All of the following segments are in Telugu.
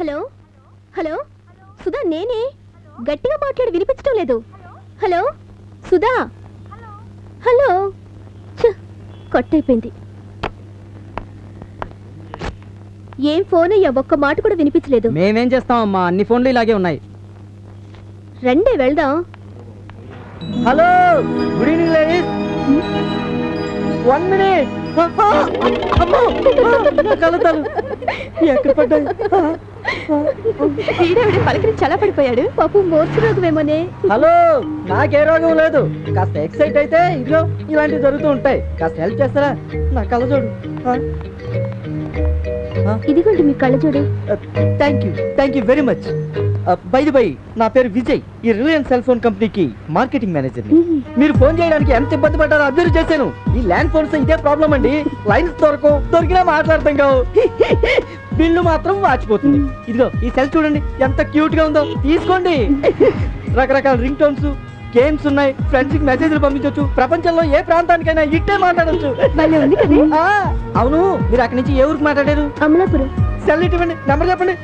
హలో హలో సుధా, నేనే. గట్టిగా మాట్లాడి వినిపించడం లేదు. Hello Sudha, hello. కట్ అయిపోయింది. ఏం ఫోన్ అయ్యా, ఒక్క మాట కూడా వినిపించలేదు. మేమేం చేస్తామమ్మా, అన్ని ఫోన్లు ఇలాగే ఉన్నాయి. రండి వెళ్దాం. Hello, good evening ladies. 1 minute. ఎక్కడ పడ్డాయి? పలకరించి చాలా పడిపోయాడు పాపం. మోర్చు రోగమేమోనే. హలో, నాకే రోగం లేదు. కాస్త ఎక్సైట్ అయితే ఇదిగో ఇలాంటివి జరుగుతూ ఉంటాయి. కాస్త హెల్ప్ చేస్తారా? నా కళ్ళజోడు. ఇదిగోండి మీ కళ్ళజోడు. Thank you very much. By నా పేరు విజయ్. ఈ రిలయన్స్ సెల్ ఫోన్ కంపెనీకి మార్కెటింగ్ మేనేజర్. మీరు ఫోన్ చేయడానికి ఎంత ఇబ్బంది పడ్డారో అబ్జర్వ్ చేశాను. ఈ ల్యాండ్ ఫోన్స్ ఇదే ప్రాబ్లం అండి. లైన్స్ దొరికినా మాట్లాడతాం కావు. బిల్లు మాత్రం వాచిపోతుంది. ఇదిగో ఈ సెల్ చూడండి ఎంత క్యూట్ గా ఉందో. తీసుకోండి. రకరకాల రింగ్ టోన్స్, గేమ్స్ ఉన్నాయి. ఫ్రెండ్స్ కి మెసేజ్లు పంపించవచ్చు. ప్రపంచంలో ఏ ప్రాంతానికైనా ఇట్టే మాట్లాడచ్చు. అవును, మీరు అక్కడి నుంచి ఏ ఊరికి మాట్లాడారు? అమలాపురం. సెల్ ఇవ్వండి, నెంబర్ చెప్పండి.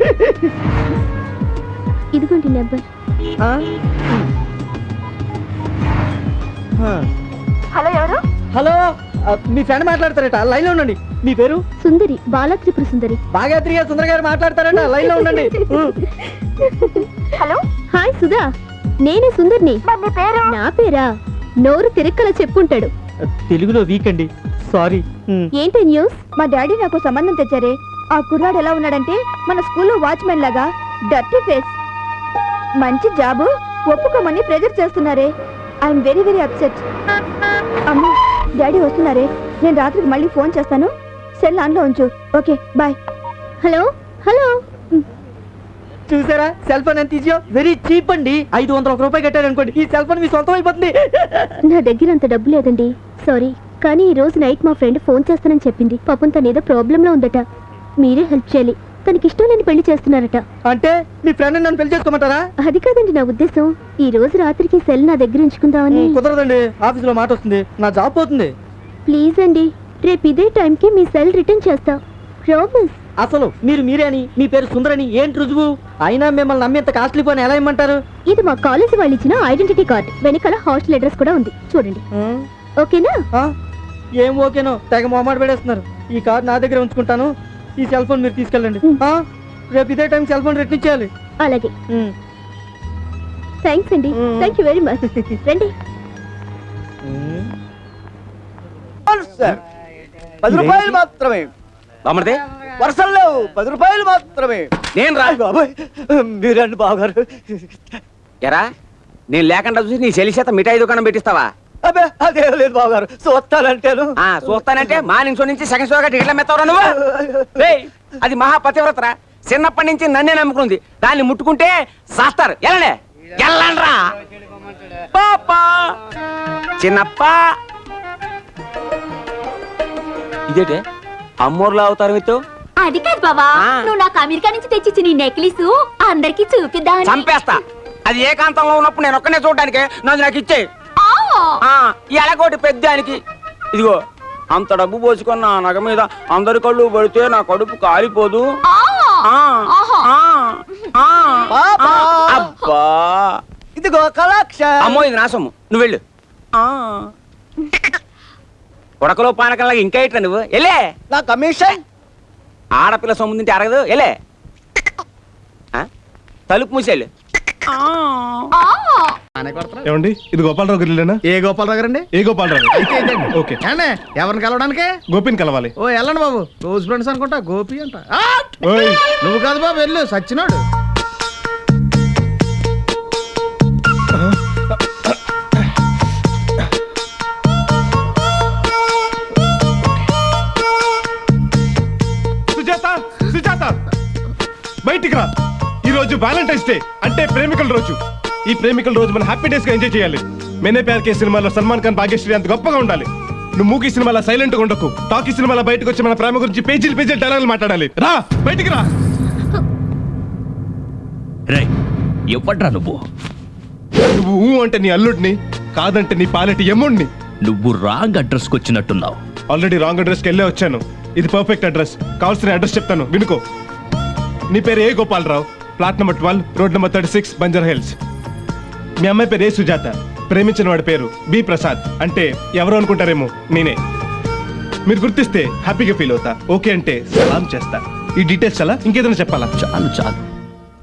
ఇదిగోండి నెంబర్. హలో, ఎవరు? హలో, మీ ఫ్రెండ్ మాట్లాడతారట, లైన్ లో ఉండండి. మీ పేరు? సుందరి, బాలా త్రిపుర సుందరి. బాగా సుందర గారు మాట్లాడతారట, లైన్ లో ఉండండి. హలో, హాయ్ సుధా, నేనే సుందర్ని. నా పేరా? నోరు తిరక్కలా చెప్పుంటాడు. తెలుగులో వీక్ అండి, సారీ. ఏంటి న్యూస్? మా డాడీ నాకు సంబంధం తెచ్చారే. ఆ కుర్రాడు ఎలా ఉన్నాడంటే మన స్కూల్లో వాచ్మెన్ లాగా డర్టీ ఫేస్. మంచి జాబు ఒప్పుకోమని ప్రెజర్ చేస్తున్నారే. I'm very very upset. అమ్మా, డాడీ వస్తున్నారే. నేను రాత్రికి మళ్ళీ ఫోన్ చేస్తాను. సెల్ ఆన్లో ఉంచు. Okay, bye. Hello hello. చూసారా సెల్ ఫోన్ ఎంత ఈజీయో? వెరీ చీప్ అండి. 501 రూపాయలు కట్టారు అనుకోండి, ఈ సెల్ ఫోన్ మీ సొంతం అయిపోతుంది. నా దగ్గర అంత డబ్బు లేదండి, సారీ. కానీ ఈ రోజు నైట్ మా ఫ్రెండ్ ఫోన్ చేస్తానని చెప్పింది. పాపం తను ఏదో ప్రాబ్లంలో ఉందట. మీరే హెల్ప్ చేయాలి. తనకి ఇష్టం లేని పెళ్లి చేస్తున్నారట. అంటే మీ ఫ్రెండ్ నన్ను పెళ్లి చేసుకోమంటారా? అది కాదండి నా ఉద్దేశం. ఈ రోజు రాత్రికి సెల్ నా దగ్గర ఉంచుకుందామని. కుదరదండి, ఆఫీస్ లో మాట వస్తుంది, నా జాబ్ పోతుంది. ప్లీజ్ అండి, రేపు ఇదే టైంకి మీ సెల్ రిటర్న్ చేస్తా, ప్రామిస్. అసలు మీరే అని, మీ పేరు సుందరని ఏంటి రుజువు? అయినా మిమ్మల్ని నమ్మేంత కాస్ట్లీ ఫోన్ ఎలా ఇమ్మంటారు? ఇది మా కాలేజీ వాళ్ళు ఇచ్చిన ఐడెంటిటీ కార్డ్. వెనకాల హాస్టల్ అడ్రస్ కూడా ఉంది, చూడండి. ఓకేనా? ఏం ఓకేనో, తెగ మొహమాట పడేస్తున్నారు. ఈ కార్డ్ నా దగ్గర ఉంచుకుంటాను. ఈ సెల్ ఫోన్ మీరు తీసుకెళ్ళండి. రేపు ఇదే టైం సెల్ ఫోన్ రిటర్న్ ఇచ్చేయాలి. అలాగే. థ్యాంక్స్ అండి, థ్యాంక్ యూ వెరీ మచ్. రండి. 10 రూపాయలు మాత్రమే. వర్షం లేవు, 10 రూపాయలు మాత్రమే. నేను రా బాబాయ్, మీరండి బావగారు. ఎరా, నేను లేకుండా చూసి నీ చెల్లి చేత మిఠాయి దుకాణం పెట్టిస్తావా? అబ్బే అదేం లేదు బావగారు, చూస్తానంటేను. చూస్తానంటే మార్నింగ్ షో నుంచి సెకండ్ షోగా టికెట్ల మెత్తవరా నువ్వు? అది మహా పతివ్రతరా. చిన్నప్పటి నుంచి నన్నే నమ్ముకుంది. దాన్ని ముట్టుకుంటే సాస్తారు. ఎలానే ఎల్లండ్రా పాపా చిన్నప్ప. ఇదేటే అమ్మోర్లా అవుతారు మీతో? అది కాదు బావా, నువ్వు నాకు అమెరికా నుంచి తెచ్చిచ్చి నీ నెక్లెస్ అందరికి చూపిద్దాం. చంపేస్తా. అది ఏకాంతంలో ఉన్నప్పుడు నేను ఒక్కనే చూడడానికి నాకు ఇచ్చే. ఎలాగోటి పెద్దానికి. ఇదిగో, అంత డబ్బు పోసుకున్న నా నగ మీద అందరి కళ్ళు పడితే నా కడుపు కాలిపోదు. అబ్బా, ఇదిగో కలాక్ష. అమ్మో, ఇది నా సొమ్ము, నువ్వు వెళ్ళు. ఉడకలో పానకంలాగా ఇంకా ఇట్లా నువ్వు వెళ్ళే. నా కమిషన్. ఆడపిల్ల సొమ్ము తింటే అరగదు, వెళ్ళే. తలుపు మూసేళ్ళు. ఏమండి, ఇది గోపాలరావు గారిలేనా? ఏ గోపాలరావు గారండి? ఏ గోపాలరావు? ఓకే. ఎవరిని కలవడానికి? గోపిని కలవాలి. ఓ వెళ్ళండి బాబు, క్లోజ్ ఫ్రెండ్స్ అనుకుంటా. గోపి అంట. నువ్వు కాదు బాబు, వెళ్ళు, సచ్చినాడు. సుజాత, బయటికి రా. ఈ రోజు వ్యాలంటైన్స్ డే, అంటే ప్రేమికుల రోజు. ఈ ప్రేమికుల రోజు మనం హ్యాపీ డేస్ గా ఎంజాయ్ చేయాలి. మేనే ప్యార్ కే సినిమాలో సల్మాన్ ఖాన్, భాగ్యశ్రీ అంత గొప్పగా ఉండాలి. నువ్వు మూకీ సినిమాలో సైలెంట్ గా ఉండకు. టాకీ సినిమాలో బయటకు వచ్చి మన ప్రేమ గురించి పేజీలు డైలాగులు మాట్లాడాలి. రా, బయటికి రా. ఎవడ్రా నువ్వు? నువ్వు అంటే నీ అల్లుడిని, కాదంటే నీ పాలెటి ఎమ్ముడిని. నువ్వు wrong address already wrong address కి వెళ్ళే వచ్చాను. ఇది పర్ఫెక్ట్ అడ్రస్. కావాల్సిన అడ్రస్ చెప్తాను, వినుకో. నీ పేరు ఏ Gopalarao, plot number 12, road number 36, Banjara Hills. మీ అమ్మాయి పేరు ఏ సుజాత, ప్రేమించిన వాడి పేరు బి ప్రసాద్. అంటే ఎవరు అనుకుంటారేమో, నేనే. మీరు గుర్తిస్తే హ్యాపీగా ఫీల్ అవుతా, ఓకే అంటే సలాం చేస్తా. ఈ డీటెయిల్స్ చాలా ఇంకేదైనా చెప్పాలా? చాలు చాలు,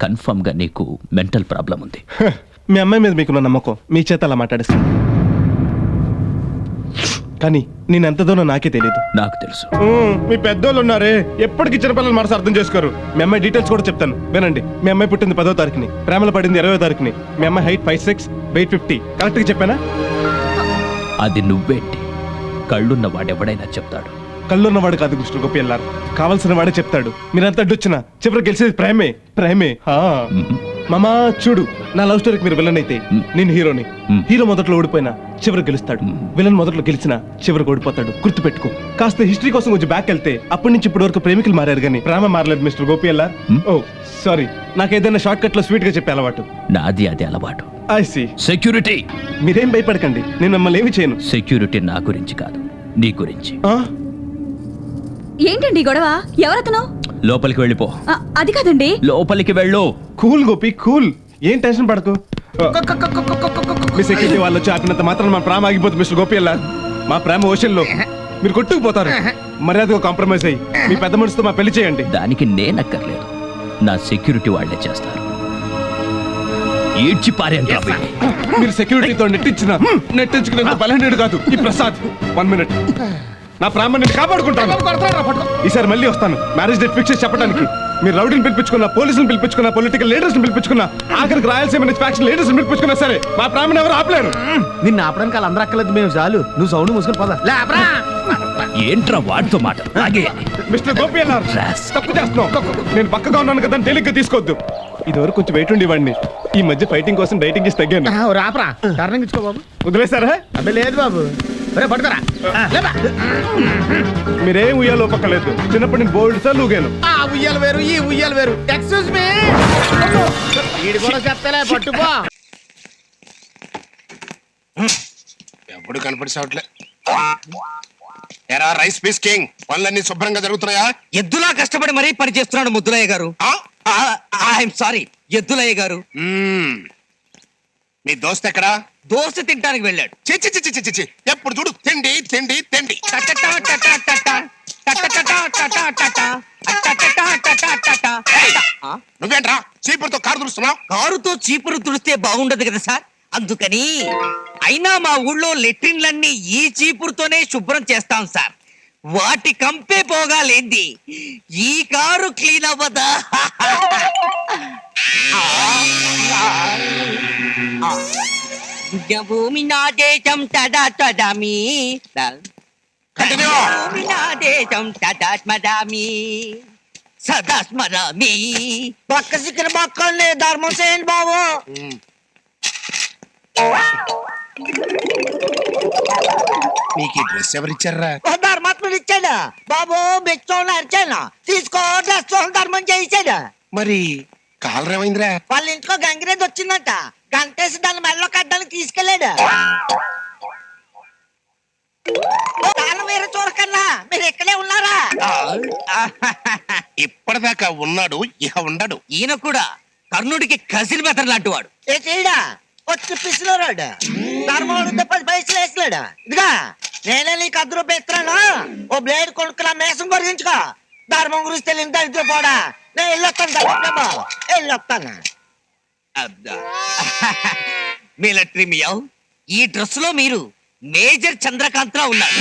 కన్ఫర్మ్ గా నీకు మెంటల్ ప్రాబ్లం ఉంది. మీ అమ్మాయి మీద మీకున్న నమ్మకం మీ చేత అలా మాట్లాడేస్తాను, కానీ నేను ఎంత దూరం నాకే తెలియదు. నాకు తెలుసు. మీ పెద్దోళ్ళు ఉన్నారే, ఎప్పటికీ చిన్నపిల్లలు మనసు అర్థం చేసుకోరు. మీ అమ్మాయి డీటెయిల్స్ కూడా చెప్తాను వినండి. మీ అమ్మాయి పుట్టింది 10వ తారీఖుని, ప్రేమలో పడింది 20వ తారీఖుని. మీ అమ్మాయి హైట్ 5'6", వెయిట్ 50. కరెక్ట్ గా చెప్పానా? అది నువ్వేంటి? కళ్ళున్న వాడెవడైనా చెప్తాడు. కళ్ళున్నవాడు కాదు మిస్టర్ గోపియల్లార్, కావాల్సిన వాడే చెప్తాడు. మీరంతా అడ్డొచ్చినా చివరికి గెలిచేది ప్రేమే. ప్రేమే. మామా చూడు, నా లవ్ స్టోరీకి మీరు విలన్ అయితే నేను హీరోని. హీరో మొదట్లో ఓడిపోయినా చివరికి గెలుస్తాడు, విలన్ మొదట్లో గెలిచినా చివరికి ఓడిపోతాడు. గుర్తుపెట్టుకో. కాస్త హిస్టరీ కోసం కొంచెం బ్యాక్ వెళ్తే అప్పటి నుంచి ఇప్పటి వరకు ప్రేమికులు మారారు కానీ ప్రేమ మారలేదు మిస్టర్ గోపియల్లార్. ఓ సారీ, నాకు ఏదైనా షార్ట్ కట్ లో స్వీట్ గా చెప్పే అలవాటు. నాది అది అలవాటు. I see. సెక్యూరిటీ. మీరేం భయపడకండి, నేను మిమ్మల్ని ఏమి చేయను. సెక్యూరిటీ నా గురించి కాదు, నీ గురించి. ఏంటండి గొడవ? ఎవరతను? లోపలికి వెళ్ళిపో. అది కాదండి. లోపలికి వెళ్ళు. కూల్ గోపి కూల్, ఏం టెన్షన్ పడకు. మీ సెక్యూరిటీ వాళ్ళు వచ్చి ఆపినంత మాత్రం మా ప్రేమ ఆగిపోతుంది మిస్టర్ గోపియల్లార్. మా ప్రేమ ఓషన్లో మీరు కొట్టుకుపోతారు. మర్యాదగా కాంప్రమైజ్ అయ్యి మీ పెద్ద మనిషితో మా పెళ్లి చేయండి. దానికి నేనక్కర్లేదు, నా సెక్యూరిటీ వాళ్ళే చేస్తారు. ఈడ్చి పారేంట్రా వీడిని. మీరు సెక్యూరిటీతో నెట్టించుకునేంత బలహీనుడు కాదు ఈ ప్రసాద్. 1 మినిట్, నా ప్రేమ నేను కాపాడుకుంటాను. ఈసారి మళ్ళీ వస్తాను మ్యారేజ్ డేట్ ఫిక్స్ చేసి చెప్పడానికి. మీరు రౌడీని పిలిపించుకున్నా, పోలీసులు పిలిపించుకున్నా, పొలిటికల్ లీడర్స్ పిలిపించుకున్నా, ఆఖరికి రాయలసీమ ఫ్యాక్షన్ లీడర్స్ పిలిపించుకున్నా సరే మా ప్రేమను ఎవరు ఆపలేరు. నిన్ను ఆపడానికి వాళ్ళందరూ అక్కర్లేదు, మేము చాలు. నువ్వు సౌండ్ మూసుకొని పోదా. ఏంట్రా వాడితో మాట? మిస్టర్ గోపియల్లార్, తప్పు చేస్తున్నావు. నేను పక్కగా ఉన్నాను కదా తేలిగ్గా తీసుకోవద్దు. ఇదివరకు కొంచెం వెయిట్ ఉండేవాడిని, ఈ మధ్య ఫైటింగ్ కోసం డైటింగ్ చేసి తగ్గాను. రాపరా, టర్నింగ్ ఇచ్చుకో బాబు. వదిలేసారా? అబ్బే లేదు బాబు, పట్టుకరా. మీరేం ఉయ్యాలో పక్కలేదు, చిన్నప్పటి నేను బోల్డ్ సార్లు ఊగాను. ఆ ఉయ్యాలు వేరు, ఈ ఉయ్యాలు వేరు. ఎక్స్క్యూజ్ మీ, వీడి కూడా చెప్తలే, పట్టుకో. ఎప్పుడు కనపడిసావట్లే. ఎరా రైస్ పీస్ కింగ్, పనులన్నీ శుభ్రంగా జరుగుతున్నాయా? ఎద్దులా కష్టపడి మరీ పని చేస్తున్నాడు ముద్దులయ్య గారు. ఐఎమ్ సారీ ఎద్దులయ్య గారు. మీ దోస్త్ ఎక్కడా? దోశ తింటానికి వెళ్ళాడు. చిచి చిచి చిచి చిచి, ఎప్పుడు చూడు తిండి తిండి తిండి. నువ్వేంట్రా చీపురుతో కారు తుడుస్తున్నావు? కారుతో చీపురు తుడిస్తే బాగుండదు కదా సార్, అందుకని. అయినా మా ఊళ్ళో లెట్రిన్లన్నీ ఈ చీపురుతోనే శుభ్రం చేస్తాం సార్. వాటి కంపే పోగాలేంది ఈ కారు క్లీన్ అవ్వదా? భూమి నా దేశం తదా తదామి, భూమి నా దేశం తదా స్మరామి, సదా స్మరామి. పక్క సిక్కన పక్కనే ధర్మం చేయండి బాబు. నీకు ఈ డ్రెస్ ఎవరిచ్చారా? ధర్మాత్ముడు ఇచ్చాడా బాబు? బెచ్చోళ్ళు అరిచాను, తీసుకో డ్రెస్ ధర్మం చేయించాడా. మరి కాలర్ ఏమైందిరా? వాళ్ళ ఇంట్లో గంగిరేది వచ్చిందంట, గంటేసి దాని మెడలో కట్టడానికి తీసుకెళ్ళాడు. వేరే చూడకన్నా మీరు ఇక్కడే ఉన్నారా? ఇప్పటిదాకా ఉన్నాడు, ఇక ఉండడు. ఈయన కూడా కర్ణుడికి కజిన్ బెదర్ లాంటి వాడు. ఏడా వచ్చి పిసిలోరాడు, ధర్మం 10 పైసలు వేసలేడు. ఇదిగా నేనే నీకు 10 రూపాయలు ఇస్తున్నాను, ఓ బ్లేడ్ కొనుక్కున్నా మేసం పొరిగించుకో. ధర్మం గురించి తెలియని దరిద్ర పోడా. నేను వెళ్ళొస్తాను. మిలిటరీ మియావ్, ఈ డ్రెస్ లో మీరు మేజర్ చంద్రకాంత్ రావు ఉన్నారు.